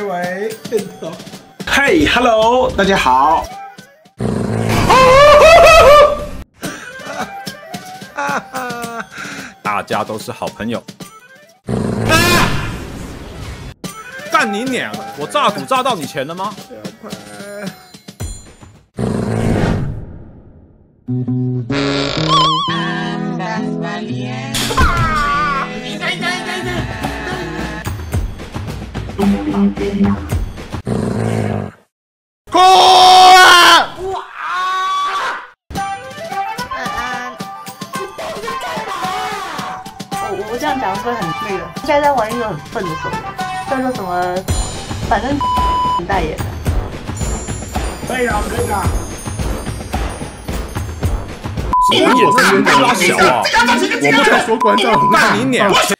喂，片头。嘿 ，Hello， 大家好。大家都是好朋友。干你娘！我炸赌炸到你钱了吗？我这样讲会很那个。现在在玩一个很笨的手游，叫做什么？反正代言的。可以了，可以了。我眼睛拉小啊！我不想说关照。干你娘！钱